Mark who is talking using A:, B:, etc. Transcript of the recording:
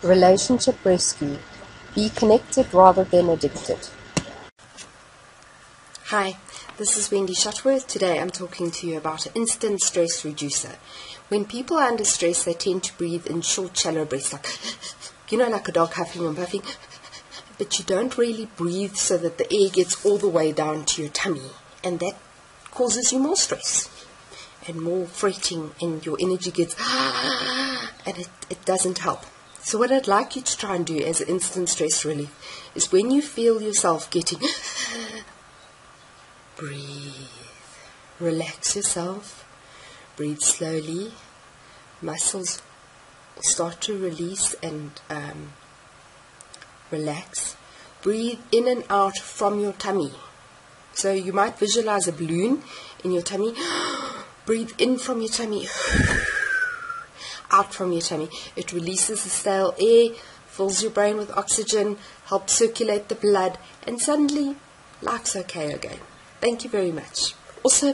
A: Relationship rescue. Be connected rather than addicted.
B: Hi, this is Wendy Shutworth. Today I'm talking to you about an instant stress reducer. When people are under stress, they tend to breathe in short, shallow breaths, like a dog huffing and puffing. But you don't really breathe so that the air gets all the way down to your tummy. And that causes you more stress and more fretting, and your energy gets, and it doesn't help. So what I'd like you to try and do as an instant stress relief is when you feel yourself getting, breathe. Relax yourself. Breathe slowly. Muscles start to release and relax. Breathe in and out from your tummy. So you might visualize a balloon in your tummy. Breathe in from your tummy. Out from your tummy. It releases the stale air, fills your brain with oxygen, helps circulate the blood, and suddenly life's okay again. Thank you very much. Also,